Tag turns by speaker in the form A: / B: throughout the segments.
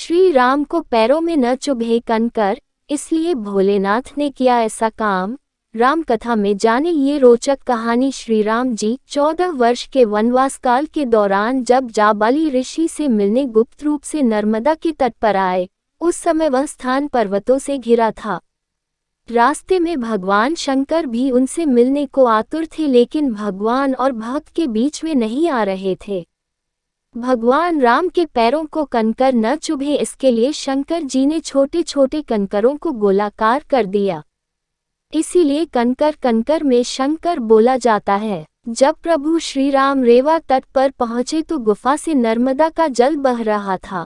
A: श्री राम को पैरों में न चुभे कंकर, इसलिए भोलेनाथ ने किया ऐसा काम। राम कथा में जाने ये रोचक कहानी। श्री राम जी 14 वर्ष के वनवास काल के दौरान जब जाबाली ऋषि से मिलने गुप्त रूप से नर्मदा के तट पर आए, उस समय वह स्थान पर्वतों से घिरा था। रास्ते में भगवान शंकर भी उनसे मिलने को आतुर थे, लेकिन भगवान और भक्त के बीच में नहीं आ रहे थे। भगवान राम के पैरों को कंकर न चुभे, इसके लिए शंकर जी ने छोटे छोटे कंकरों को गोलाकार कर दिया। इसीलिए कंकर कंकर में शंकर बोला जाता है। जब प्रभु श्री राम रेवा तट पर पहुंचे तो गुफा से नर्मदा का जल बह रहा था।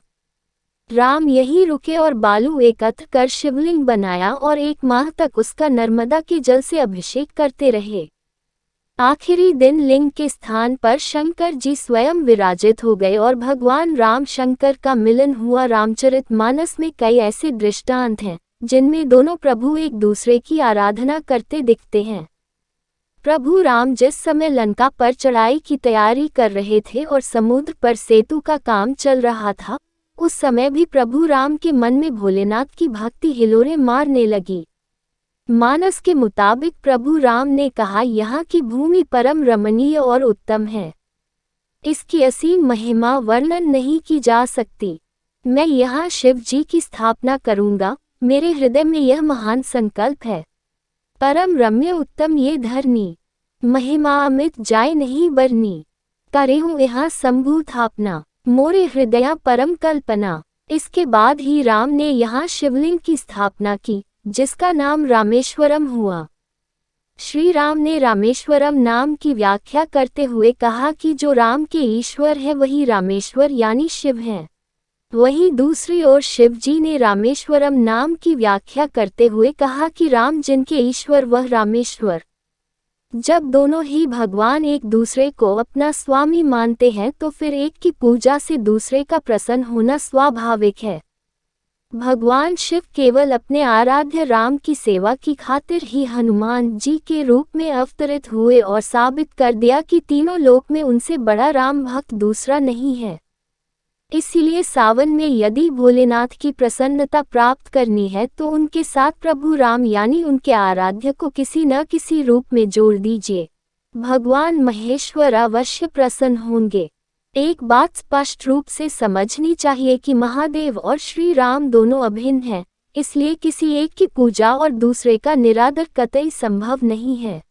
A: राम यहीं रुके और बालू एकत्र कर शिवलिंग बनाया और 1 माह तक उसका नर्मदा के जल से अभिषेक करते रहे। आखिरी दिन लिंग के स्थान पर शंकर जी स्वयं विराजित हो गए और भगवान राम शंकर का मिलन हुआ। रामचरितमानस में कई ऐसे दृष्टांत हैं जिनमें दोनों प्रभु एक दूसरे की आराधना करते दिखते हैं। प्रभु राम जिस समय लंका पर चढ़ाई की तैयारी कर रहे थे और समुद्र पर सेतु का काम चल रहा था, उस समय भी प्रभु राम के मन में भोलेनाथ की भक्ति हिलोरे मारने लगी। मानस के मुताबिक प्रभु राम ने कहा, यहाँ की भूमि परम रमणीय और उत्तम है। इसकी असीम महिमा वर्णन नहीं की जा सकती। मैं यहाँ शिव जी की स्थापना करूँगा। मेरे हृदय में यह महान संकल्प है। परम रम्य उत्तम ये धरनी, महिमा अमित जाय नहीं बरनी। करेहूँ यहाँ शंभु थापना, मोरे हृदया परम कल्पना। इसके बाद ही राम ने यहाँ शिवलिंग की स्थापना की, जिसका नाम रामेश्वरम हुआ। श्री राम ने रामेश्वरम नाम की व्याख्या करते हुए कहा कि जो राम के ईश्वर है वही रामेश्वर यानी शिव हैं। वहीं दूसरी ओर शिव जी ने रामेश्वरम नाम की व्याख्या करते हुए कहा कि राम जिनके ईश्वर वह रामेश्वर। जब दोनों ही भगवान एक दूसरे को अपना स्वामी मानते हैं तो फिर एक की पूजा से दूसरे का प्रसन्न होना स्वाभाविक है। भगवान शिव केवल अपने आराध्य राम की सेवा की खातिर ही हनुमान जी के रूप में अवतरित हुए और साबित कर दिया कि तीनों लोक में उनसे बड़ा राम भक्त दूसरा नहीं है। इसीलिए सावन में यदि भोलेनाथ की प्रसन्नता प्राप्त करनी है तो उनके साथ प्रभु राम यानी उनके आराध्य को किसी न किसी रूप में जोड़ दीजिए। भगवान महेश्वर अवश्य प्रसन्न होंगे। एक बात स्पष्ट रूप से समझनी चाहिए कि महादेव और श्री राम दोनों अभिन्न हैं, इसलिए किसी एक की पूजा और दूसरे का निरादर कतई संभव नहीं है।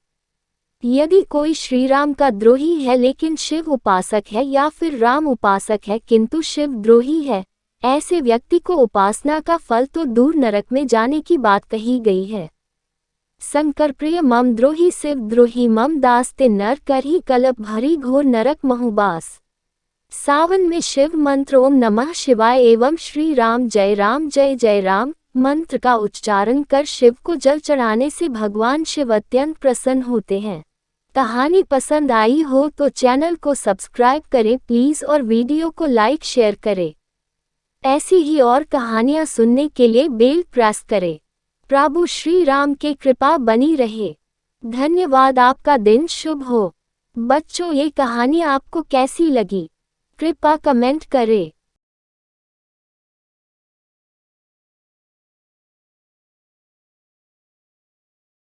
A: यदि कोई श्री राम का द्रोही है लेकिन शिव उपासक है, या फिर राम उपासक है किंतु शिव द्रोही है, ऐसे व्यक्ति को उपासना का फल तो दूर नरक में जाने की बात कही गई है। शंकर प्रिय मम द्रोही शिव द्रोही मम दास ते नर करही कलप भरी घोर नरक महुबास। सावन में शिव मंत्र ओम नमः शिवाय एवं श्री राम जय जय राम मंत्र का उच्चारण कर शिव को जल चढ़ाने से भगवान शिव अत्यंत प्रसन्न होते हैं। कहानी पसंद आई हो तो चैनल को सब्सक्राइब करें प्लीज़ और वीडियो को लाइक शेयर करें। ऐसी ही और कहानियाँ सुनने के लिए बेल प्रेस करें। प्रभु श्री राम के कृपा बनी रहे। धन्यवाद। आपका दिन शुभ हो। बच्चों, ये कहानी आपको कैसी लगी? कृपया कमेंट करें।